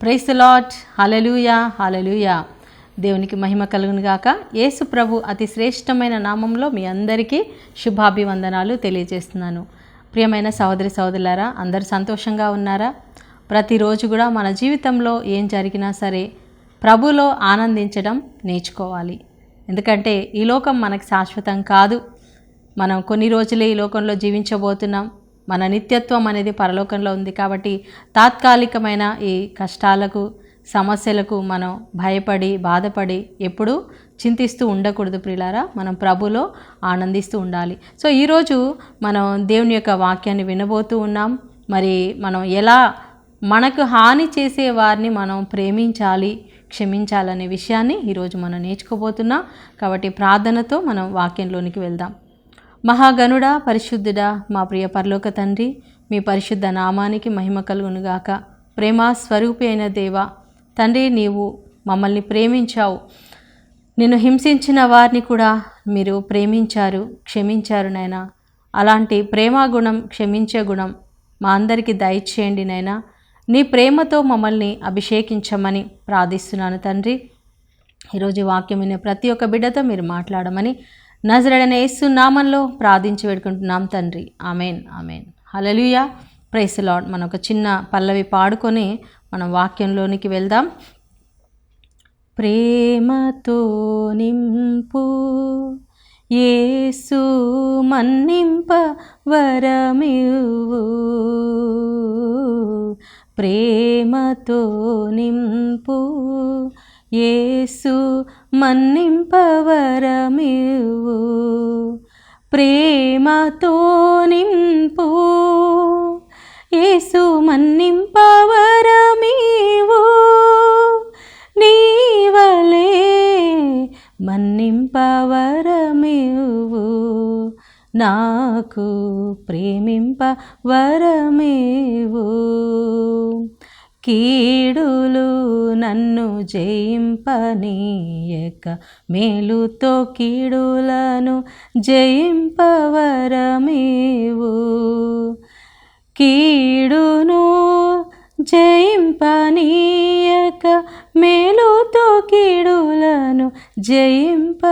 Praise the Lord. Hallelujah hallelujah. దేవునికి మహిమ కలుగును గాక. యేసు ప్రభు అతి శ్రేష్టమైన నామంలో మీ అందరికీ శుభాభివందనాలు తెలియజేస్తున్నాను. ప్రియమైన సహోదరి సహోదరులారా, అందరూ సంతోషంగా ఉన్నారా? ప్రతిరోజు కూడా మన జీవితంలో ఏం జరిగినా సరే ప్రభులో ఆనందించడం నేర్చుకోవాలి. ఎందుకంటే ఈ లోకం మనకు శాశ్వతం కాదు. మనం కొన్ని రోజులే ఈ లోకంలో జీవించబోతున్నాం. మన నిత్యత్వం అనేది పరలోకంలో ఉంది. కాబట్టి తాత్కాలికమైన ఈ కష్టాలకు, సమస్యలకు మనం భయపడి బాధపడి ఎప్పుడూ చింతిస్తూ ఉండకూడదు ప్రియులారా. మనం ప్రభులో ఆనందిస్తూ ఉండాలి. సో ఈరోజు మనం దేవుని యొక్క వాక్యాన్ని వినబోతూ ఉన్నాం. మరి మనం ఎలా మనకు హాని చేసే వారిని మనం ప్రేమించాలి, క్షమించాలనే విషయాన్ని ఈరోజు మనం నేర్చుకోబోతున్నాం. కాబట్టి ప్రార్థనతో మనం వాక్యంలోనికి వెళ్దాం. మహాగణుడా, పరిశుద్ధుడా, మా ప్రియ పరలోక తండ్రి, మీ పరిశుద్ధ నామానికి మహిమ కలుగునుగాక. ప్రేమ స్వరూపి అయిన దేవా తండ్రి, నీవు మమ్మల్ని ప్రేమించావు. నిన్ను హింసించిన వారిని కూడా మీరు ప్రేమించారు, క్షమించారు నాయనా. అలాంటి ప్రేమ గుణం, క్షమించే గుణం మా అందరికీ దయచేయండి నాయనా. నీ ప్రేమతో మమ్మల్ని అభిషేకించమని ప్రార్థిస్తున్నాను తండ్రి. ఈరోజు వాక్యం వినే ప్రతి ఒక్క బిడ్డతో మీరు మాట్లాడమని నజరేయుడైన యేసు నామంలో ప్రార్థించి వేడుకుంటున్నాం తండ్రి. Amen amen. Hallelujah. Praise the Lord. మనం ఒక చిన్న పల్లవి పాడుకొని మనం వాక్యంలోనికి వెళ్దాం. ప్రేమతో నింపు యేసు మన్నింప వరమివ్వు, ప్రేమతో నింపు యేసు మన్నింప వరమివ్వు, ప్రేమతో నింపు యేసు మన్నింప వరమివ్వు, నీవలే మన్నింప వరమివ్వు, నాకు ప్రేమింప వరమివ్వు, కీడులు నన్ను జయింపనీయక మేలుతో కీడులను జయింపవరమివ్వు, కీడును జయింపనీయక మేలుతో కీడులను జయింపవరమివ్వు,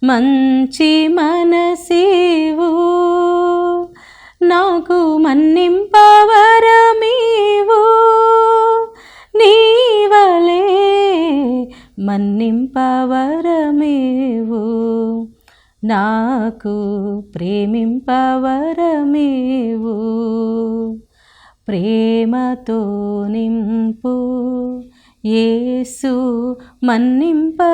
మంచి మనసివు నాకు మన్నింపవరమివ్వు, నీవలే మన్నింపవరమివ్వు, నాకు ప్రేమింపవరమివ్వు, ప్రేమతో నింపు యేసు మన్నింపవరమివ్వు.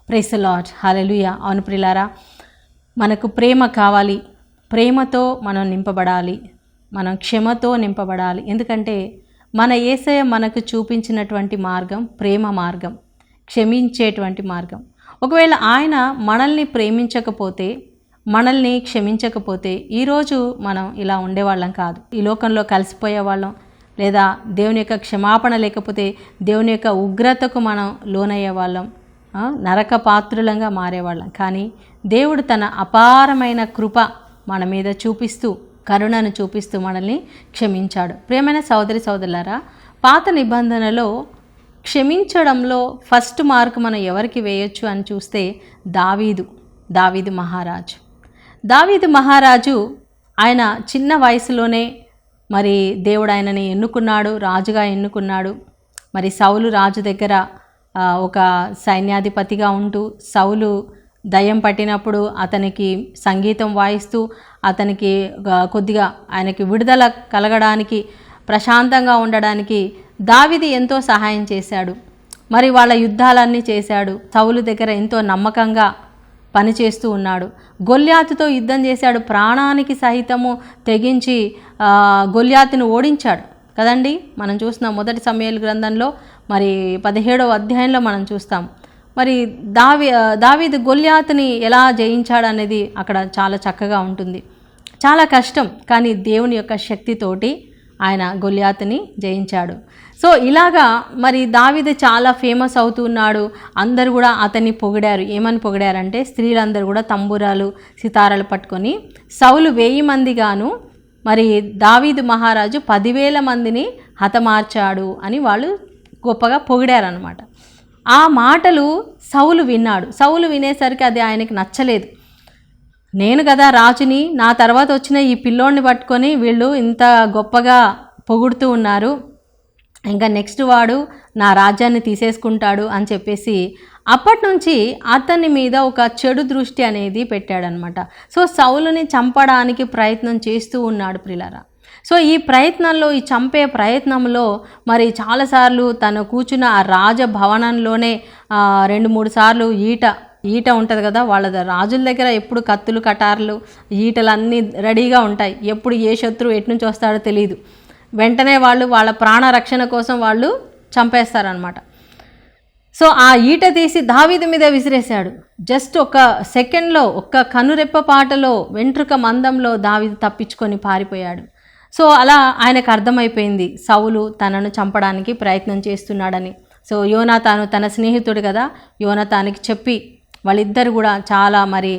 Praise the Lord. హల్లెలూయా. అవును ప్రియులారా, మనకు ప్రేమ కావాలి. ప్రేమతో మనం నింపబడాలి, మనం క్షమతో నింపబడాలి. ఎందుకంటే మన యేసయ్య మనకు చూపించినటువంటి మార్గం ప్రేమ మార్గం, క్షమించేటువంటి మార్గం. ఒకవేళ ఆయన మనల్ని ప్రేమించకపోతే, మనల్ని క్షమించకపోతే ఈరోజు మనం ఇలా ఉండేవాళ్ళం కాదు. ఈ లోకంలో కలిసిపోయేవాళ్ళం, లేదా దేవుని యొక్క క్షమాపణ లేకపోతే దేవుని యొక్క ఉగ్రతకు మనం లోనయ్యేవాళ్ళం, నరక పాత్రులంగా మారేవాళ్ళం. కానీ దేవుడు తన అపారమైన కృప మన మీద చూపిస్తూ, కరుణను చూపిస్తూ మనల్ని క్షమించాడు. ప్రియమైన సహోదరి సహోదరులారా, పాత నిబంధనలో క్షమించడంలో ఫస్ట్ మార్క్ మనం ఎవరికి వేయొచ్చు అని చూస్తే దావీదు మహారాజు. దావీదు మహారాజు ఆయన చిన్న వయసులోనే మరి దేవుడు ఆయనని ఎన్నుకున్నాడు, రాజుగా ఎన్నుకున్నాడు. మరి సౌలు రాజు దగ్గర ఒక సైన్యాధిపతిగా ఉంటూ, సౌలు దయ్యం పట్టినప్పుడు అతనికి సంగీతం వాయిస్తూ అతనికి కొద్దిగా ఆయనకి విడుదల కలగడానికి, ప్రశాంతంగా ఉండడానికి దావీదు ఎంతో సహాయం చేశాడు. మరి వాళ్ళ యుద్ధాలన్నీ చేశాడు. సౌలు దగ్గర ఎంతో నమ్మకంగా పనిచేస్తూ ఉన్నాడు. గొల్యాతుతో యుద్ధం చేశాడు, ప్రాణానికి సహితము తెగించి గొల్యాతును ఓడించాడు కదండి. మనం చూస్తున్నాం మొదటి సమూయేలు గ్రంథంలో మరి 17వ అధ్యాయంలో మనం చూస్తాం. మరి దావీదు గొల్యాతుని ఎలా జయించాడు అనేది అక్కడ చాలా చక్కగా ఉంటుంది. చాలా కష్టం, కానీ దేవుని యొక్క శక్తితోటి ఆయన గొల్యాతుని జయించాడు. సో ఇలాగా మరి దావీదు చాలా ఫేమస్ అవుతున్నాడు. అందరూ కూడా అతన్ని పొగిడారు. ఏమని పొగిడారంటే, స్త్రీలందరూ కూడా తంబురాలు సితారాలు పట్టుకొని సౌలు 1000 మందిగాను మరి దావీదు మహారాజు 10,000 మందిని హతమార్చాడు అని వాళ్ళు గొప్పగా పొగిడారనమాట. ఆ మాటలు సౌలు విన్నాడు. సౌలు వినేసరికి అది ఆయనకి నచ్చలేదు. నేను కదా రాజుని, నా తర్వాత వచ్చిన ఈ పిల్లోడిని పట్టుకొని వీళ్ళు ఇంత గొప్పగా పొగుడుతూ ఉన్నారు, ఇంకా నెక్స్ట్ వాడు నా రాజ్యాన్ని తీసేసుకుంటాడు అని చెప్పేసి అప్పటి నుంచి అతని మీద ఒక చెడు దృష్టి అనేది పెట్టాడనమాట. సో సౌలుని చంపడానికి ప్రయత్నం చేస్తూ ఉన్నాడు ప్రియులారా. సో ఈ ప్రయత్నంలో, ఈ చంపే ప్రయత్నంలో మరి చాలాసార్లు తను కూర్చున్న ఆ రాజభవనంలోనే 2-3 సార్లు ఈట ఉంటుంది కదా, వాళ్ళ రాజుల దగ్గర ఎప్పుడు కత్తులు, కటార్లు, ఈటలు అన్నీ రెడీగా ఉంటాయి. ఎప్పుడు ఏ శత్రువు ఎటు నుంచి వస్తాడో తెలియదు. వెంటనే వాళ్ళ ప్రాణ రక్షణ కోసం వాళ్ళు చంపేస్తారనమాట. సో ఆ ఈట తీసి దావీదు మీద విసిరేశాడు. జస్ట్ ఒక సెకండ్లో, ఒక్క కనురెప్ప పాటలో, వెంట్రుక మందంలో దావీదు తప్పించుకొని పారిపోయాడు. సో అలా ఆయనకు అర్థమైపోయింది సౌలు తనను చంపడానికి ప్రయత్నం చేస్తున్నాడని. సో యోనాతాను తన స్నేహితుడు కదా, యోనాతానికి చెప్పి వాళ్ళిద్దరు కూడా చాలా మరి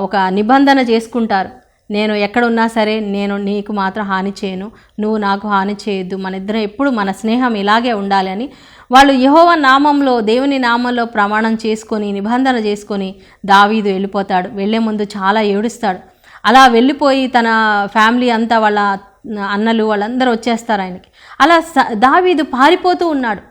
ఒక నిబంధన చేసుకుంటారు. నేను ఎక్కడున్నా సరే నేను నీకు మాత్రం హాని చేయను, నువ్వు నాకు హాని చేయొద్దు, మన ఇద్దరం ఎప్పుడు మన స్నేహం ఇలాగే ఉండాలి అని వాళ్ళు యెహోవా నామంలో, దేవుని నామంలో ప్రమాణం చేసుకొని, నిబంధన చేసుకొని దావీదు వెళ్ళిపోతాడు. వెళ్ళే ముందు చాలా ఏడుస్తాడు. అలా వెళ్ళిపోయి తన ఫ్యామిలీ అంతా, వాళ్ళ అన్నలు వాళ్ళందరూ వచ్చేస్తారు ఆయనకి. అలా దావీదు పారిపోతూ ఉన్నాడు.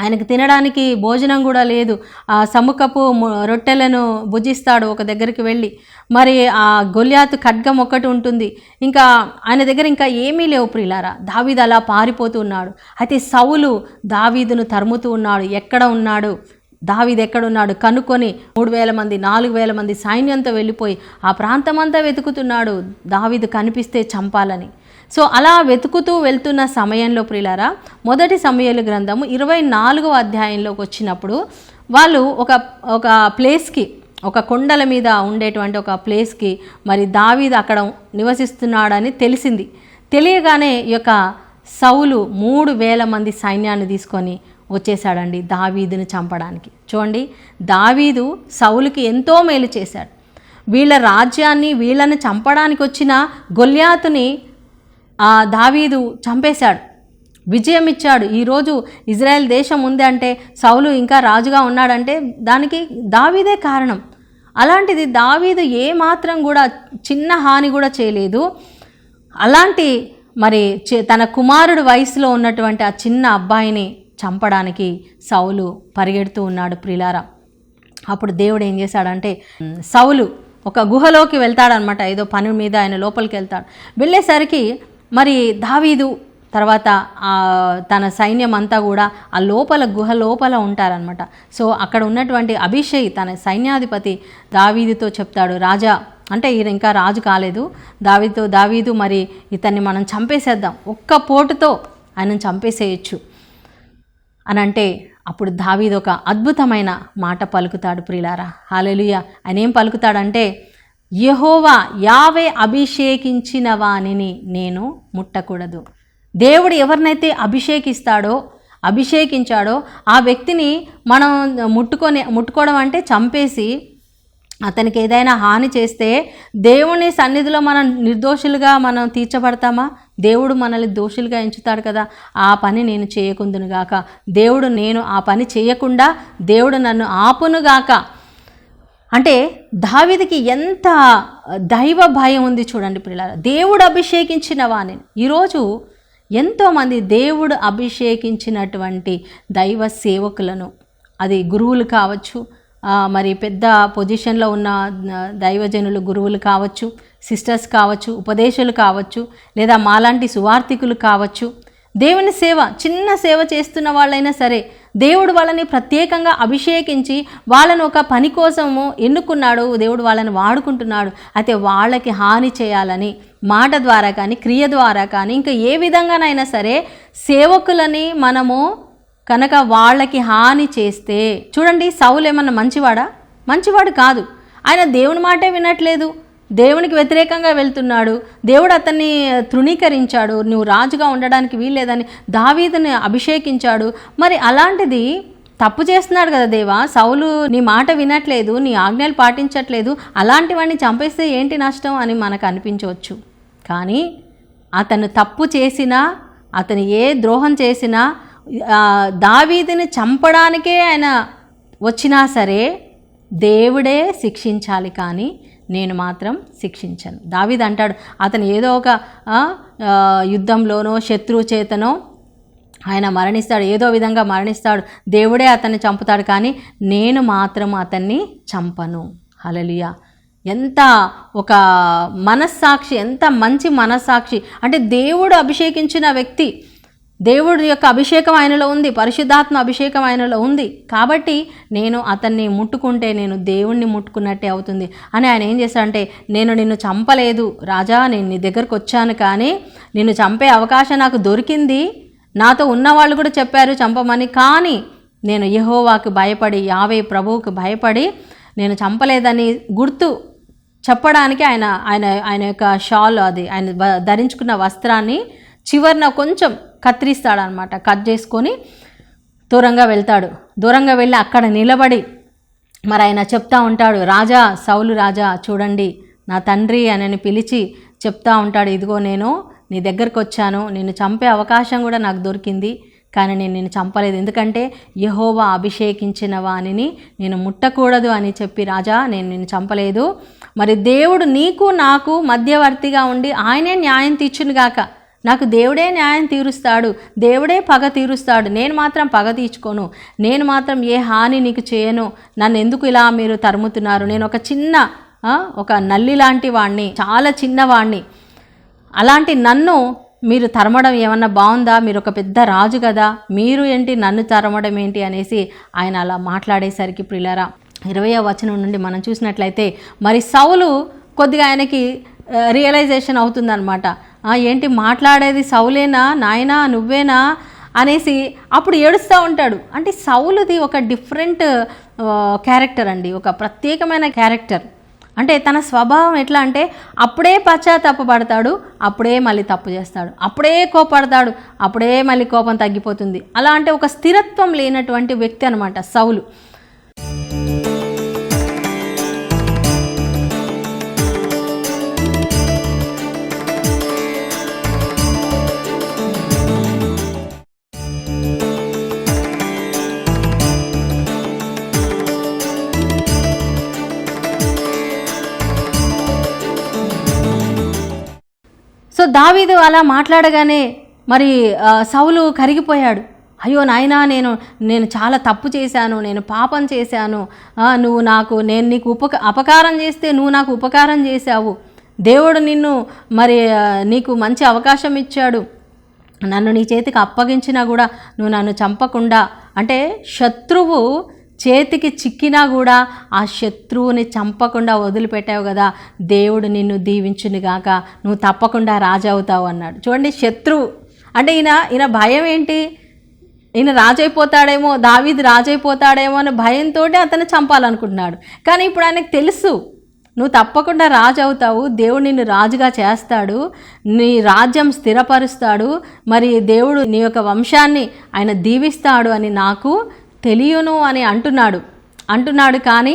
ఆయనకు తినడానికి భోజనం కూడా లేదు. ఆ సముఖపు రొట్టెలను భుజిస్తాడు ఒక దగ్గరికి వెళ్ళి. మరి ఆ గొల్యాతు ఖడ్గం ఒక్కటి ఉంటుంది, ఇంకా ఆయన దగ్గర ఇంకా ఏమీ లేవు ప్రియులారా. దావీదు అలా పారిపోతూ ఉన్నాడు. అయితే సౌలు దావీదును తరుముతూ ఉన్నాడు. ఎక్కడ ఉన్నాడు దావీదు, ఎక్కడున్నాడు కనుక్కొని 3,000 మంది 4,000 మంది సైన్యంతో వెళ్ళిపోయి ఆ ప్రాంతమంతా వెతుకుతున్నాడు దావీదు కనిపిస్తే చంపాలని. సో అలా వెతుకుతూ వెళ్తున్న సమయంలో ప్రియులారా, మొదటి సమూయేలు గ్రంథము 24వ అధ్యాయంలోకి వచ్చినప్పుడు వాళ్ళు ఒక ప్లేస్కి, ఒక కొండల మీద ఉండేటువంటి ఒక ప్లేస్కి మరి దావీదు అక్కడ నివసిస్తున్నాడని తెలిసింది. తెలియగానే ఈ యొక్క సౌలు 3,000 మంది సైన్యాన్ని తీసుకొని వచ్చేసాడండి దావీదుని చంపడానికి. చూడండి, దావీదు సౌలుకి ఎంతో మేలు చేశాడు. వీళ్ళ రాజ్యాన్ని, వీళ్ళని చంపడానికి వచ్చిన గొల్యాతుని దావీదు చంపేశాడు, విజయం ఇచ్చాడు. ఈరోజు ఇజ్రాయెల్ దేశం ఉంది అంటే, సౌలు ఇంకా రాజుగా ఉన్నాడంటే దానికి దావీదే కారణం. అలాంటిది దావీదు ఏమాత్రం కూడా చిన్న హాని కూడా చేయలేదు. అలాంటి మరి తన కుమారుడు వయసులో ఉన్నటువంటి ఆ చిన్న అబ్బాయిని చంపడానికి సౌలు పరిగెడుతూ ఉన్నాడు ప్రియులారా. అప్పుడు దేవుడు ఏం చేశాడంటే, సౌలు ఒక గుహలోకి వెళ్తాడనమాట. ఏదో పని మీద ఆయన లోపలికి వెళ్తాడు. వెళ్ళేసరికి మరి దావీదు తర్వాత తన సైన్యం అంతా కూడా ఆ గుహ లోపల ఉంటారనమాట. సో అక్కడ ఉన్నటువంటి అభిషేక్ తన సైన్యాధిపతి దావీదుతో చెప్తాడు, రాజా అంటే ఈయన ఇంకా రాజు కాలేదు, దావీదు మరి ఇతన్ని మనం చంపేసేద్దాం, ఒక్క పోటుతో ఆయనను చంపేసేయచ్చు అని అంటే, అప్పుడు దావీదు ఒక అద్భుతమైన మాట పలుకుతాడు ప్రియులారా. హల్లెలూయా. ఆయన ఏం పలుకుతాడంటే, యెహోవా యావే అభిషేకించిన వానిని నేను ముట్టకూడదు. దేవుడు ఎవరినైతే అభిషేకించాడో ఆ వ్యక్తిని మనం ముట్టుకోవడం అంటే చంపేసి అతనికి ఏదైనా హాని చేస్తే దేవుని సన్నిధిలో మనం నిర్దోషులుగా మనం తీర్చబడతామా? దేవుడు మనల్ని దోషులుగా ఎంచుతాడు కదా. ఆ పని నేను చేయకుందునుగాక, నేను ఆ పని చేయకుండా దేవుడు నన్ను ఆపునుగాక అంటే దావీదుకి ఎంత దైవ భయం ఉంది చూడండి ప్రియులారా. దేవుడు అభిషేకించిన వాణిని. ఈరోజు ఎంతోమంది దేవుడు అభిషేకించినటువంటి దైవ సేవకులను, అది గురువులు కావచ్చు, మరి పెద్ద పొజిషన్లో ఉన్న దైవజనులు, గురువులు కావచ్చు, సిస్టర్స్ కావచ్చు, ఉపదేశాలు కావచ్చు, లేదా మాలాంటి సువార్థికులు కావచ్చు, దేవుని సేవ, చిన్న సేవ చేస్తున్న వాళ్ళైనా సరే దేవుడు వాళ్ళని ప్రత్యేకంగా అభిషేకించి వాళ్ళను ఒక పని కోసము ఎన్నుకున్నాడు. దేవుడు వాళ్ళని వాడుకుంటున్నాడు. అయితే వాళ్ళకి హాని చేయాలని మాట ద్వారా కానీ, క్రియ ద్వారా కానీ, ఇంకా ఏ విధంగానైనా సరే సేవకులని మనము కనుక వాళ్ళకి హాని చేస్తే, చూడండి సౌలు ఏమన్నా మంచివాడు కాదు. ఆయన దేవుని మాటే వినట్లేదు, దేవునికి వ్యతిరేకంగా వెళ్తున్నాడు. దేవుడు అతన్ని తృణీకరించాడు, నువ్వు రాజుగా ఉండడానికి వీల్లేదని దావీదుని అభిషేకించాడు. మరి అలాంటిది తప్పు చేస్తున్నాడు కదా దేవా, సౌలు నీ మాట వినట్లేదు, నీ ఆజ్ఞలు పాటించట్లేదు, అలాంటి వాడిని చంపేస్తే ఏంటి నష్టం అని మనకు అనిపించవచ్చు. కానీ అతను తప్పు చేసినా, అతను ఏ ద్రోహం చేసినా, దావీదుని చంపడానికే ఆయన వచ్చినా సరే దేవుడే శిక్షించాలి, కానీ నేను మాత్రం శిక్షించను. దావీదు అంటాడు, అతను ఏదో ఒక యుద్ధంలోనో శత్రువు చేతనో ఆయన మరణిస్తాడు, ఏదో విధంగా మరణిస్తాడు, దేవుడే అతన్ని చంపుతాడు, కానీ నేను మాత్రం అతన్ని చంపను. హల్లెలూయా. ఎంత ఒక మనస్సాక్షి, ఎంత మంచి మనస్సాక్షి అంటే దేవుడు అభిషేకించిన వ్యక్తి, దేవుడి యొక్క అభిషేకం ఆయనలో ఉంది, పరిశుద్ధాత్మ అభిషేకం ఆయనలో ఉంది, కాబట్టి నేను అతన్ని ముట్టుకుంటే నేను దేవుణ్ణి ముట్టుకున్నట్టే అవుతుంది అని ఆయన ఏం చేశాడంటే, నేను నిన్ను చంపలేదు రాజా, నేను నీ దగ్గరకు వచ్చాను, కానీ నిన్ను చంపే అవకాశం నాకు దొరికింది, నాతో ఉన్నవాళ్ళు కూడా చెప్పారు చంపమని, కానీ నేను యెహోవాకు భయపడి, యావే ప్రభువుకు భయపడి నేను చంపలేదని గుర్తు చెప్పడానికి ఆయన ఆయన ఆయన యొక్క షాల్, అది ఆయన ధరించుకున్న వస్త్రాన్ని చివరిన కొంచెం కత్తిరిస్తాడనమాట. కట్ చేసుకొని దూరంగా వెళ్తాడు. దూరంగా వెళ్ళి అక్కడ నిలబడి మరి ఆయన చెప్తా ఉంటాడు, రాజా, సౌలు రాజా చూడండి నా తండ్రి అని పిలిచి చెప్తా ఉంటాడు, ఇదిగో నేను నీ దగ్గరకు వచ్చాను, నిన్ను చంపే అవకాశం కూడా నాకు దొరికింది, కానీ నేను నిన్ను చంపలేదు, ఎందుకంటే యెహోవా అభిషేకించిన వానిని నేను ముట్టకూడదు అని చెప్పి, రాజా నేను నిన్ను చంపలేదు, మరి దేవుడు నీకు నాకు మధ్యవర్తిగా ఉండి ఆయనే న్యాయం తీర్చునుగాక, నాకు దేవుడే న్యాయం తీరుస్తాడు, దేవుడే పగ తీరుస్తాడు, నేను మాత్రం పగ తీర్చుకోను, నేను మాత్రం ఏ హాని నీకు చేయను, నన్ను ఎందుకు ఇలా మీరు తరుముతున్నారు, నేను ఒక చిన్న ఒక నల్లి లాంటి వాడిని, చాలా చిన్నవాడిని, అలాంటి నన్ను మీరు తరమడం ఏమన్నా బాగుందా, మీరు ఒక పెద్ద రాజు కదా, మీరు ఏంటి నన్ను తరమడం ఏంటి అనేసి ఆయన అలా మాట్లాడేసరికి ప్రియులారా 20వ వచనం నుండి మనం చూసినట్లయితే మరి సౌలు కొద్దిగా ఆయనకి రియలైజేషన్ అవుతుందన్నమాట, ఏంటి మాట్లాడేది సౌలేనా, నాయనా నువ్వేనా అనేసి అప్పుడు ఏడుస్తూ ఉంటాడు. అంటే సౌలుది ఒక డిఫరెంట్ క్యారెక్టర్ అండి, ఒక ప్రత్యేకమైన క్యారెక్టర్. అంటే తన స్వభావం ఎట్లా అంటే అప్పుడే పశ్చాత్తాపపడతాడు, అప్పుడే మళ్ళీ తప్పు చేస్తాడు, అప్పుడే కోపడతాడు, అప్పుడే మళ్ళీ కోపం తగ్గిపోతుంది. అలా అంటే ఒక స్థిరత్వం లేనటువంటి వ్యక్తి అనమాట సౌలు. సో దావీదు అలా మాట్లాడగానే మరి సౌలు కరిగిపోయాడు. అయ్యో నాయనా, నేను చాలా తప్పు చేశాను, నేను పాపం చేశాను, నేను నీకు అపకారం చేస్తే నువ్వు నాకు ఉపకారం చేశావు, దేవుడు నిన్ను మరి నీకు మంచి అవకాశం ఇచ్చాడు, నన్ను నీ చేతికి అప్పగించినా కూడా నువ్వు నన్ను చంపకుండా, అంటే శత్రువు చేతికి చిక్కినా కూడా ఆ శత్రువుని చంపకుండా వదిలిపెట్టావు కదా, దేవుడు నిన్ను దీవించునుగాక, నువ్వు తప్పకుండా రాజు అవుతావు అన్నాడు. చూడండి, శత్రువు అంటే ఈయన భయం ఏంటి, ఈయన రాజైపోతాడేమో, దావీదు రాజైపోతాడేమో అనే భయంతో అతను చంపాలనుకుంటున్నాడు. కానీ ఇప్పుడు ఆయనకు తెలుసు, నువ్వు తప్పకుండా రాజు అవుతావు, దేవుడు నిన్ను రాజుగా చేస్తాడు, నీ రాజ్యం స్థిరపరుస్తాడు, మరి దేవుడు నీ యొక్క వంశాన్ని ఆయన దీవిస్తాడు అని నాకు తెలియను అని అంటున్నాడు. కానీ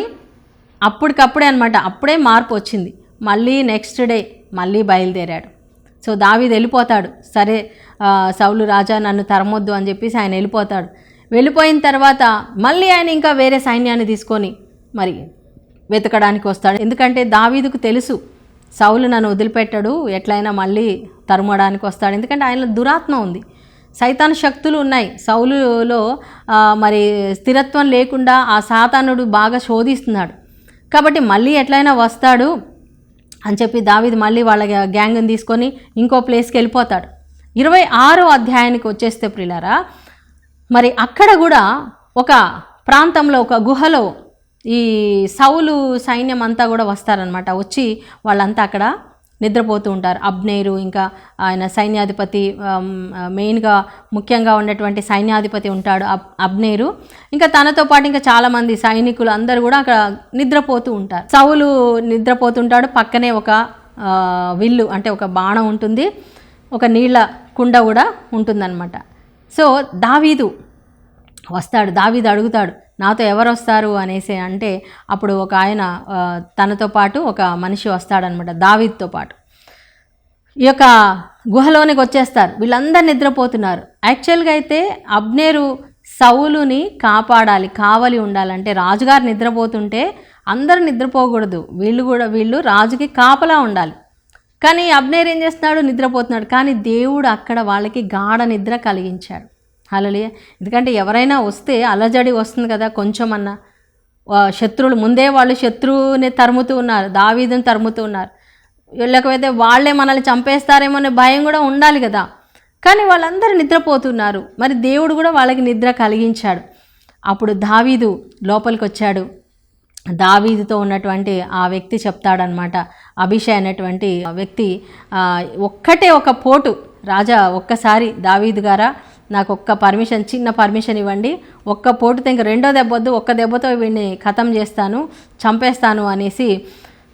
అప్పటికప్పుడే అనమాట, అప్పుడే మార్పు వచ్చింది. మళ్ళీ నెక్స్ట్ డే మళ్ళీ బయలుదేరాడు. సో దావీదు వెళ్ళిపోతాడు. సరే సౌలు రాజా నన్ను తరమొద్దు అని చెప్పేసి ఆయన వెళ్ళిపోతాడు. వెళ్ళిపోయిన తర్వాత మళ్ళీ ఆయన ఇంకా వేరే సైన్యాన్ని తీసుకొని మరి వెతకడానికి వస్తాడు. ఎందుకంటే దావీదుకు తెలుసు సౌలు నన్ను వదిలిపెట్టాడు, ఎట్లయినా మళ్ళీ తరుమడానికి వస్తాడు, ఎందుకంటే ఆయనలో దురాత్మ ఉంది, సైతాను శక్తులు ఉన్నాయి సౌలులో. మరి స్థిరత్వం లేకుండా ఆ సాతానుడు బాగా శోధిస్తున్నాడు, కాబట్టి మళ్ళీ ఎట్లయినా వస్తాడు అని చెప్పి దావీదు మళ్ళీ వాళ్ళ గ్యాంగ్ని తీసుకొని ఇంకో ప్లేస్కి వెళ్ళిపోతాడు. 26వ అధ్యాయానికి వచ్చేస్తే ప్రియులారా, మరి అక్కడ కూడా ఒక ప్రాంతంలో ఒక గుహలో ఈ సౌలు సైన్యం అంతా కూడా వస్తారనమాట. వచ్చి వాళ్ళంతా అక్కడ నిద్రపోతూ ఉంటారు. అబ్నేరు, ఇంకా ఆయన సైన్యాధిపతి, మెయిన్గా ముఖ్యంగా ఉన్నటువంటి సైన్యాధిపతి ఉంటాడు అబ్నేరు, ఇంకా తనతో పాటు ఇంకా చాలామంది సైనికులు అందరూ కూడా అక్కడ నిద్రపోతూ ఉంటారు. సౌలు నిద్రపోతుంటాడు, పక్కనే ఒక విల్లు అంటే ఒక బాణం ఉంటుంది, ఒక నీళ్ళ కుండ కూడా ఉంటుందన్నమాట. సో దావీదు వస్తాడు, దావీదు అడుగుతాడు నాతో ఎవరు వస్తారు అనేసి. అంటే అప్పుడు ఒక ఆయన తనతో పాటు ఒక మనిషి వస్తాడనమాట దావీదుతో పాటు. ఈ యొక్క గుహలోనికి వచ్చేస్తారు. వీళ్ళందరూ నిద్రపోతున్నారు. యాక్చువల్గా అయితే అబ్నేరు సౌలుని కాపాడాలి, కావలి ఉండాలంటే రాజుగారు నిద్రపోతుంటే అందరూ నిద్రపోకూడదు, వీళ్ళు రాజుకి కాపలా ఉండాలి. కానీ అబ్నేరు ఏం చేస్తున్నాడు? నిద్రపోతున్నాడు. కానీ దేవుడు అక్కడ వాళ్ళకి గాఢ నిద్ర కలిగించాడు. హల్లెలూయా. ఎందుకంటే ఎవరైనా వస్తే అలజడి వస్తుంది కదా, కొంచెం అన్న శత్రువులు ముందే వాళ్ళు శత్రువుని తరుముతూ ఉన్నారు, దావీదుని తరుముతూ ఉన్నారు. వీళ్ళకైతే వాళ్ళే మనల్ని చంపేస్తారేమో అనే భయం కూడా ఉండాలి కదా. కానీ వాళ్ళందరూ నిద్రపోతున్నారు. మరి దేవుడు కూడా వాళ్ళకి నిద్ర కలిగించాడు. అప్పుడు దావీదు లోపలికి వచ్చాడు. దావీదుతో ఉన్నటువంటి ఆ వ్యక్తి చెప్తాడనమాట, అభిషై అనేటువంటి వ్యక్తి, ఒక్కటే ఒక పోటు, రాజా ఒక్కసారి దావీదు గారా నాకు చిన్న పర్మిషన్ ఇవ్వండి, ఒక్క పోటుతో ఇంక రెండో దెబ్బొద్దు, ఒక్క దెబ్బతో వీడిని ఖతం చేస్తాను, చంపేస్తాను అనేసి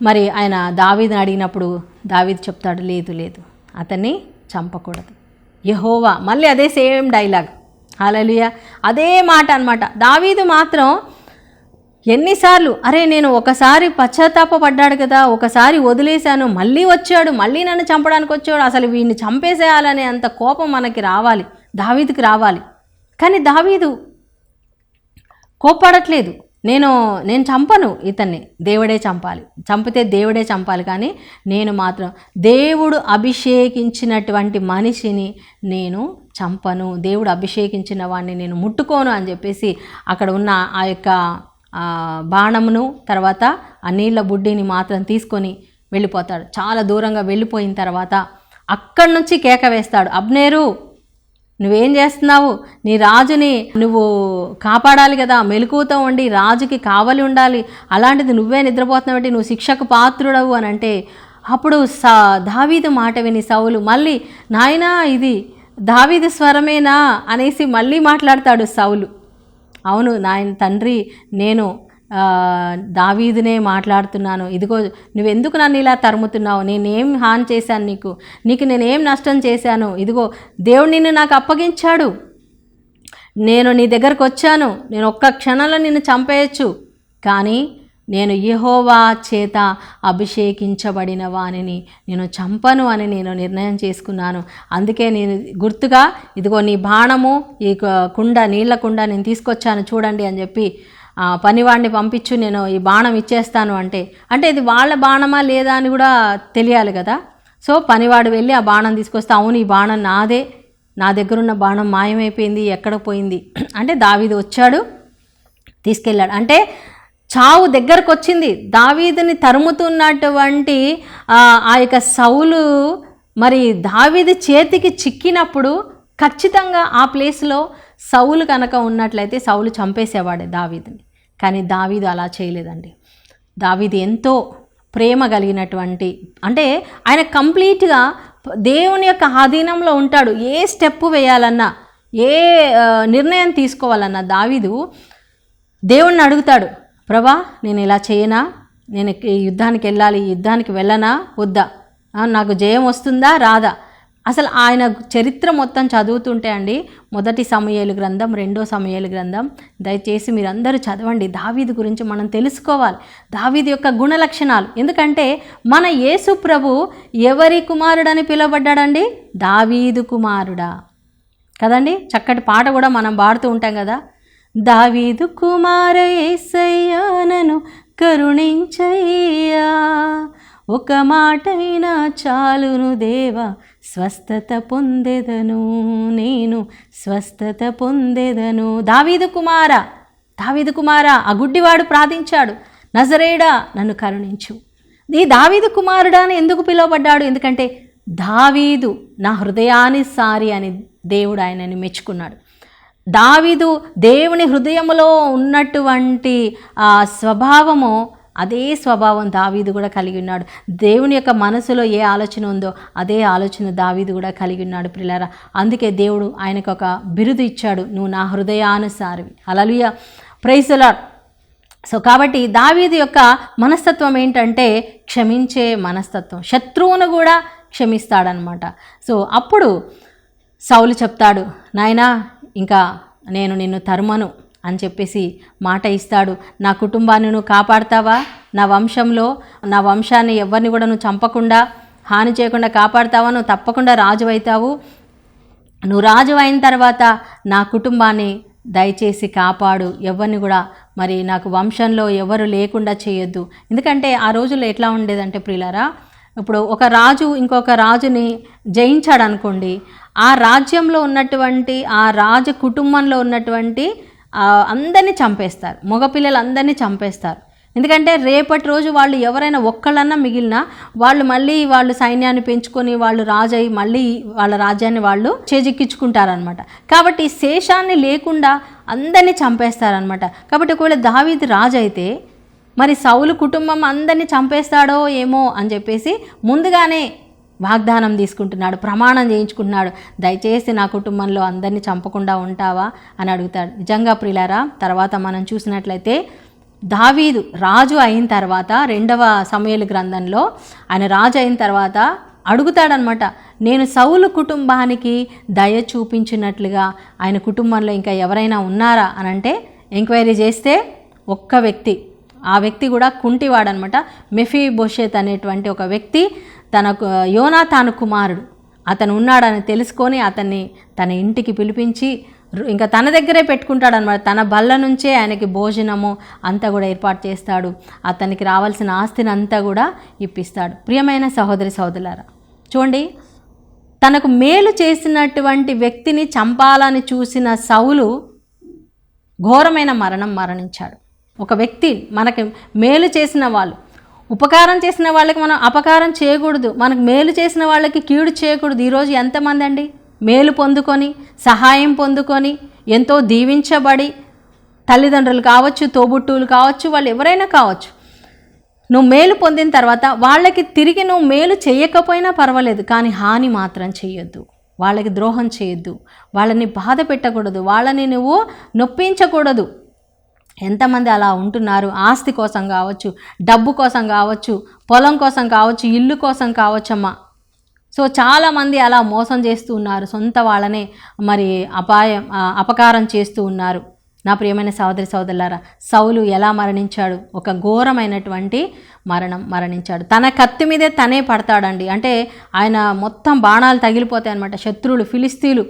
మరి ఆయన దావీదుని అడిగినప్పుడు దావీదు చెప్తాడు, లేదు లేదు అతన్ని చంపకూడదు, యెహోవా. మళ్ళీ అదే సేమ్ డైలాగ్, హల్లెలూయా, అదే మాట అనమాట. దావీదు మాత్రం ఎన్నిసార్లు, అరే నేను ఒకసారి పశ్చాత్తాపడ్డాడు కదా, ఒకసారి వదిలేశాను, మళ్ళీ వచ్చాడు, మళ్ళీ నన్ను చంపడానికి వచ్చాడు, అసలు వీడిని చంపేసేయాలనే అంత కోపం మనకి రావాలి, దావీదుకి రావాలి. కానీ దావీదు కోప్పడట్లేదు. నేను చంపను ఇతన్ని, దేవుడే చంపాలి, చంపితే దేవుడే చంపాలి, కానీ నేను మాత్రం దేవుడు అభిషేకించినటువంటి మనిషిని నేను చంపను, దేవుడు అభిషేకించిన వాడిని నేను ముట్టుకోను అని చెప్పేసి అక్కడ ఉన్న ఆ యొక్క బాణమును తర్వాత ఆ నీళ్ళ బుడ్డిని మాత్రం తీసుకొని వెళ్ళిపోతాడు. చాలా దూరంగా వెళ్ళిపోయిన తర్వాత అక్కడి నుంచి కేక వేస్తాడు, అబ్నేరు నువ్వేం చేస్తున్నావు? నీ రాజుని నువ్వు కాపాడాలి కదా, మెలకువతో ఉండి రాజుకి కావలి ఉండాలి, అలాంటిది నువ్వే నిద్రపోతున్నావు, నువ్వు శిక్షకు పాత్రుడవు అని అంటే, అప్పుడు దావీదు మాట విని సౌలు మళ్ళీ, నాయనా ఇది దావీదు స్వరమేనా అనేసి మళ్ళీ మాట్లాడతాడు సౌలు. అవును నాయన తండ్రి, నేను దావీదునే మాట్లాడుతున్నాను, ఇదిగో నువ్వెందుకు నన్ను ఇలా తరుముతున్నావు, నేనేం హాని చేశాను నీకు నేనేం నష్టం చేశాను, ఇదిగో దేవుడు నిన్ను నాకు అప్పగించాడు, నేను నీ దగ్గరకు వచ్చాను, నేను ఒక్క క్షణంలో నిన్ను చంపేయచ్చు, కానీ నేను యెహోవా చేత అభిషేకించబడిన వానిని నేను చంపను అని నేను నిర్ణయం చేసుకున్నాను. అందుకే నేను గుర్తుగా ఇదిగో నీ బాణము, ఈ నీళ్ళ కుండ నేను తీసుకొచ్చాను చూడండి అని చెప్పి పనివాడిని పంపించు, నేను ఈ బాణం ఇచ్చేస్తాను అంటే ఇది వాళ్ళ బాణమా లేదా అని కూడా తెలియాలి కదా. సో పనివాడు వెళ్ళి ఆ బాణం తీసుకొస్తే, అవును ఈ బాణం నాదే, నా దగ్గరున్న బాణం మాయమైపోయింది, ఎక్కడ పోయింది అంటే దావీదు వచ్చాడు తీసుకెళ్ళాడు. అంటే చావు దగ్గరకు వచ్చింది. దావీదుని తరుముతున్నటువంటి ఆ యొక్క సౌలు మరి దావీదు చేతికి చిక్కినప్పుడు ఖచ్చితంగా ఆ ప్లేస్లో సౌలు కనుక ఉన్నట్లయితే సౌలు చంపేసేవాడే దావీదుని. కానీ దావీదు అలా చేయలేదండి. దావీదు ఎంతో ప్రేమ కలిగినటువంటి, అంటే ఆయన కంప్లీట్గా దేవుని యొక్క ఆధీనంలో ఉంటాడు. ఏ స్టెప్ వేయాలన్నా, ఏ నిర్ణయం తీసుకోవాలన్నా దావీదు దేవుణ్ణి అడుగుతాడు, ప్రభా నేను ఇలా చేయనా, నేను యుద్ధానికి వెళ్ళాలి, యుద్ధానికి వెళ్ళనా వద్దా, నాకు జయం వస్తుందా రాదా. అసలు ఆయన చరిత్ర మొత్తం చదువుతుంటే అండి, 1 సమూయేలు గ్రంథం, 2 సమూయేలు గ్రంథం దయచేసి మీరందరూ చదవండి. దావీదు గురించి మనం తెలుసుకోవాలి, దావీదు యొక్క గుణ లక్షణాలు. ఎందుకంటే మన యేసు ప్రభు ఎవరి కుమారుడని పిలువబడ్డాడండి? దావీదు కుమారుడా కదండి. చక్కటి పాట కూడా మనం పాడుతూ ఉంటాం కదా, దావీదు కుమార యేసయ్యా నన్ను కరుణించయ్యా, ఒక మాటైనా చాలును దేవా, స్వస్థత పొందెదను, నేను స్వస్థత పొందెదను. దావీదు కుమారా ఆ గుడ్డివాడు ప్రార్థించాడు, నజరేయుడా నన్ను కరుణించు. ఈ దావీదు కుమారుడా అని ఎందుకు పిలువబడ్డాడు? ఎందుకంటే దావీదు నా హృదయానుసారి అని దేవుడు ఆయనని మెచ్చుకున్నాడు. దావీదు దేవుని హృదయములో ఉన్నటువంటి ఆ స్వభావము, అదే స్వభావం దావీదు కూడా కలిగి ఉన్నాడు. దేవుని యొక్క మనసులో ఏ ఆలోచన ఉందో అదే ఆలోచన దావీదు కూడా కలిగి ఉన్నాడు ప్రియులారా. అందుకే దేవుడు ఆయనకు ఒక బిరుదు ఇచ్చాడు, నువ్వు నా హృదయానుసారివి. హల్లెలూయా, ప్రైజ్ ది లార్డ్. సో కాబట్టి దావీదు యొక్క మనస్తత్వం ఏంటంటే క్షమించే మనస్తత్వం, శత్రువును కూడా క్షమిస్తాడనమాట. సో అప్పుడు సౌలు చెప్తాడు, నాయనా ఇంకా నేను నిన్ను తరుమను అని చెప్పేసి మాట ఇస్తాడు. నా కుటుంబాన్ని నువ్వు కాపాడతావా, నా వంశాన్ని ఎవరిని కూడా నువ్వు చంపకుండా, హాని చేయకుండా కాపాడుతావా, నువ్వు తప్పకుండా రాజు అవుతావు, నువ్వు రాజు అయిన తర్వాత నా కుటుంబాన్ని దయచేసి కాపాడు, ఎవరిని కూడా మరి నాకు వంశంలో ఎవరు లేకుండా చేయొద్దు. ఎందుకంటే ఆ రోజుల్లో ఎట్లా ఉండేదంటే ప్రియులారా, ఇప్పుడు ఒక రాజు ఇంకొక రాజుని జయించాడు అనుకోండి, ఆ రాజ్యంలో ఉన్నటువంటి ఆ రాజు కుటుంబంలో ఉన్నటువంటి అందరినీ చంపేస్తారు, మగపిల్లలు అందరినీ చంపేస్తారు. ఎందుకంటే రేపటి రోజు వాళ్ళు ఎవరైనా ఒక్కళ్ళన్నా మిగిలినా వాళ్ళు మళ్ళీ వాళ్ళు సైన్యాన్ని పెంచుకొని వాళ్ళు రాజు అయ్యి మళ్ళీ వాళ్ళ రాజ్యాన్ని వాళ్ళు చేజిక్కించుకుంటారనమాట. కాబట్టి శేషాన్ని లేకుండా అందరినీ చంపేస్తారనమాట. కాబట్టి ఒకవేళ దావీదు రాజు అయితే మరి సౌలు కుటుంబం అందరినీ చంపేస్తాడో ఏమో అని చెప్పేసి ముందుగానే వాగ్దానం తీసుకుంటున్నాడు, ప్రమాణం చేయించుకుంటున్నాడు, దయచేసి నా కుటుంబంలో అందరినీ చంపకుండా ఉంటావా అని అడుగుతాడు. నిజంగా ప్రియులారా, తర్వాత మనం చూసినట్లయితే దావీదు రాజు అయిన తర్వాత 2వ సమూయేలు గ్రంథంలో ఆయన రాజు అయిన తర్వాత అడుగుతాడనమాట, నేను సౌలు కుటుంబానికి దయ చూపించినట్లుగా ఆయన కుటుంబంలో ఇంకా ఎవరైనా ఉన్నారా అని అంటే ఎంక్వైరీ చేస్తే ఒక్క వ్యక్తి, ఆ వ్యక్తి కూడా కుంటివాడనమాట. మెఫీబోషెత్ అనేటువంటి ఒక వ్యక్తి యోనాతాను కుమారుడు అతను ఉన్నాడని తెలుసుకొని అతన్ని తన ఇంటికి పిలిపించి ఇంకా తన దగ్గరే పెట్టుకుంటాడనమాట. తన బల్ల నుంచే ఆయనకి భోజనము అంతా కూడా ఏర్పాటు చేస్తాడు, అతనికి రావాల్సిన ఆస్తిని అంతా కూడా ఇప్పిస్తాడు. ప్రియమైన సహోదరి సహోదరులారా, చూడండి, తనకు మేలు చేసినటువంటి వ్యక్తిని చంపాలని చూసిన సౌలు ఘోరమైన మరణించాడు. ఒక వ్యక్తి మనకి మేలు చేసిన వాళ్ళు, ఉపకారం చేసిన వాళ్ళకి మనం అపకారం చేయకూడదు, మనకు మేలు చేసిన వాళ్ళకి కీడు చేయకూడదు. ఈరోజు ఎంతమంది అండి మేలు పొందుకొని సహాయం పొందుకొని ఎంతో దీవించబడి, తల్లిదండ్రులు కావచ్చు, తోబుట్టువులు కావచ్చు, వాళ్ళు ఎవరైనా కావచ్చు, నువ్వు మేలు పొందిన తర్వాత వాళ్ళకి తిరిగి నువ్వు మేలు చేయకపోయినా పర్వాలేదు, కానీ హాని మాత్రం చేయొద్దు, వాళ్ళకి ద్రోహం చేయొద్దు, వాళ్ళని బాధ పెట్టకూడదు, వాళ్ళని నువ్వు నొప్పించకూడదు. ఎంతమంది అలా ఉంటున్నారు, ఆస్తి కోసం కావచ్చు, డబ్బు కోసం కావచ్చు, పొలం కోసం కావచ్చు, ఇల్లు కోసం కావచ్చమ్మా. సో చాలామంది అలా మోసం చేస్తూ ఉన్నారు, సొంత వాళ్ళనే మరి అపకారం చేస్తూ ఉన్నారు. నా ప్రియమైన సహోదరి సహోదరులారా, సౌలు ఎలా మరణించాడు? ఒక ఘోరమైనటువంటి మరణించాడు. తన కత్తి మీదే తనే పడతాడండి. అంటే ఆయన మొత్తం బాణాలు తగిలిపోతాయి అన్నమాట. శత్రువులు ఫిలిస్తీన్లు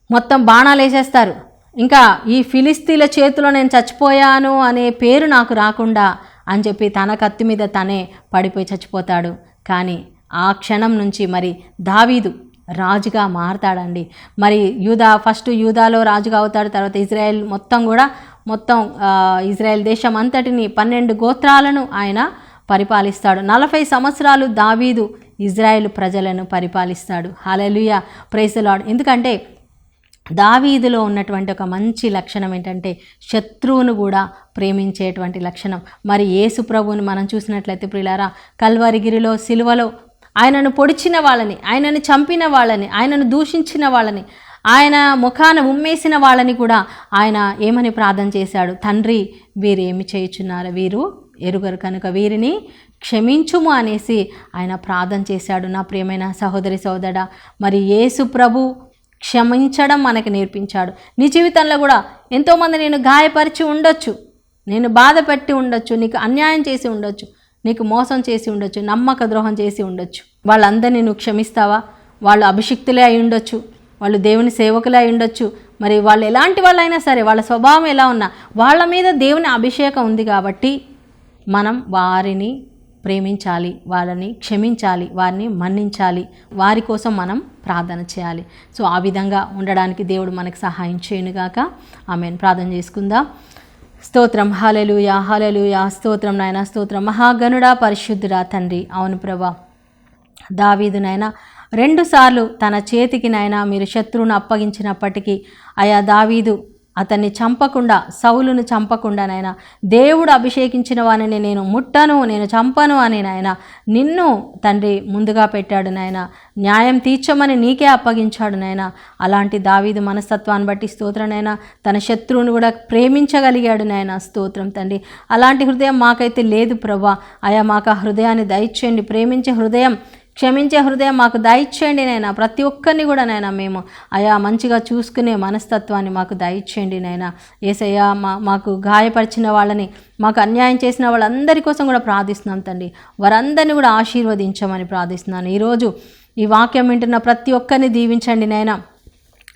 మొత్తం బాణాలు వేసేస్తారు. ఇంకా ఈ ఫిలిస్తీన్ల చేతిలో నేను చచ్చిపోయాను అనే పేరు నాకు రాకుండా అని చెప్పి తన కత్తి మీద తనే పడిపోయి చచ్చిపోతాడు. కానీ ఆ క్షణం నుంచి మరి దావీదు రాజుగా మారతాడండి. మరి ఫస్ట్ యూదాలో రాజుగా అవుతాడు, తర్వాత ఇజ్రాయెల్ మొత్తం ఇజ్రాయెల్ దేశం అంతటిని 12 గోత్రాలను ఆయన పరిపాలిస్తాడు. 40 సంవత్సరాలు దావీదు ఇజ్రాయెల్ ప్రజలను పరిపాలిస్తాడు. హల్లెలూయా, ప్రైజ్ ది లార్డ్. ఎందుకంటే దావీదులో ఉన్నటువంటి ఒక మంచి లక్షణం ఏంటంటే శత్రువును కూడా ప్రేమించేటువంటి లక్షణం. మరి యేసు ప్రభువుని మనం చూసినట్లయితే ప్రియులారా, కల్వరిగిరిలో సిలువలో ఆయనను పొడిచిన వాళ్ళని, ఆయనను చంపిన వాళ్ళని, ఆయనను దూషించిన వాళ్ళని, ఆయన ముఖాన ఉమ్మేసిన వాళ్ళని కూడా ఆయన ఏమని ప్రార్థన చేశాడు? తండ్రి, వీరేమి చేయుచున్నారు, వీరు ఎరుగరు కనుక వీరిని క్షమించుము అనేసి ఆయన ప్రార్థన చేశాడు. నా ప్రియమైన సహోదరి సహోదరుడా, మరి యేసు ప్రభు క్షమించడం మనకి నేర్పించాడు. నీ జీవితంలో కూడా ఎంతోమంది నేను గాయపరిచి ఉండొచ్చు, నేను బాధ పెట్టి ఉండొచ్చు, నీకు అన్యాయం చేసి ఉండొచ్చు, నీకు మోసం చేసి ఉండొచ్చు, నమ్మక ద్రోహం చేసి ఉండొచ్చు. వాళ్ళందరినీ నువ్వు క్షమిస్తావా? వాళ్ళు అభిషిక్తులే అయి ఉండొచ్చు, వాళ్ళు దేవుని సేవకులే అయి ఉండొచ్చు, మరి వాళ్ళు ఎలాంటి వాళ్ళైనా సరే, వాళ్ళ స్వభావం ఎలా ఉన్నా వాళ్ళ మీద దేవుని అభిషేకం ఉంది కాబట్టి మనం వారిని ప్రేమించాలి, వాళ్ళని క్షమించాలి, వారిని మన్నించాలి, వారి కోసం మనం ప్రార్థన చేయాలి. సో ఆ విధంగా ఉండడానికి దేవుడు మనకు సహాయం చేయనుగాక. ఆమేన్. ప్రార్థన చేసుకుందాం. స్తోత్రం, హల్లెలూయా, హల్లెలూయా, స్తోత్రం నాయన, స్తోత్రం. మహాగణుడా, పరిశుద్ధుడా తండ్రి, అవును ప్రభా, దావీదు నాయన 2 సార్లు తన చేతికి నాయన మీరు శత్రువును అప్పగించినప్పటికీ అయా దావీదు అతన్ని చంపకుండా, సౌలును చంపకుండా నాయన, దేవుడు అభిషేకించిన వానిని నేను ముట్టను, నేను చంపను అని నాయన నిన్ను తండ్రి ముందుగా పెట్టాడు నాయన. న్యాయం తీర్చమని నీకే అప్పగించాడు నాయన. అలాంటి దావీదు మనస్తత్వాన్ని బట్టి స్తోత్రం నాయన. తన శత్రువును కూడా ప్రేమించగలిగాడు నాయన. స్తోత్రం తండ్రి. అలాంటి హృదయం మాకైతే లేదు ప్రభా. అయా మాకు ఆ హృదయాన్ని దయచేయండి. ప్రేమించే హృదయం, క్షమించే హృదయం మాకు దయచేయండి నైనా. ప్రతి ఒక్కరిని కూడా నైనా మేము అయా మంచిగా చూసుకునే మనస్తత్వాన్ని మాకు దయచేయండి నైనా. యేసయ్యా మాకు గాయపరిచిన వాళ్ళని, మాకు అన్యాయం చేసిన వాళ్ళందరి కోసం కూడా ప్రార్థిస్తున్నాం తండ్రి. వారందరినీ కూడా ఆశీర్వదించమని ప్రార్థిస్తున్నాను. ఈరోజు ఈ వాక్యం వింటున్న ప్రతి ఒక్కరిని దీవించండి నైనా.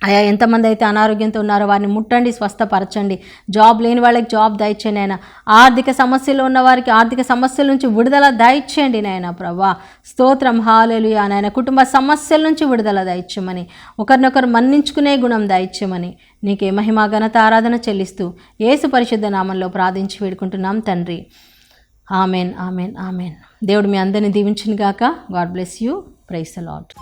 అయా ఎంతమంది అయితే అనారోగ్యంతో ఉన్నారో వారిని ముట్టండి, స్వస్థపరచండి. జాబ్ లేని వాళ్ళకి జాబ్ దయచేయండి నాయన. ఆర్థిక సమస్యలు ఉన్న వారికి ఆర్థిక సమస్యల నుంచి విడుదల దయచేయండి నాయన. ప్రభా స్తోత్రం, హల్లెలూయా నాయన. కుటుంబ సమస్యల నుంచి విడుదల దయచేయమని, ఒకరినొకరు మన్నించుకునే గుణం దయచేయమని నీకే మహిమ ఘనత ఆరాధన చెల్లిస్తూ యేసు పరిశుద్ధ నామంలో ప్రార్థించి వేడుకుంటున్నాం తండ్రి. Amen, amen, amen. దేవుడు మీ అందరిని దీవించును గాక. God bless you. Praise the lord.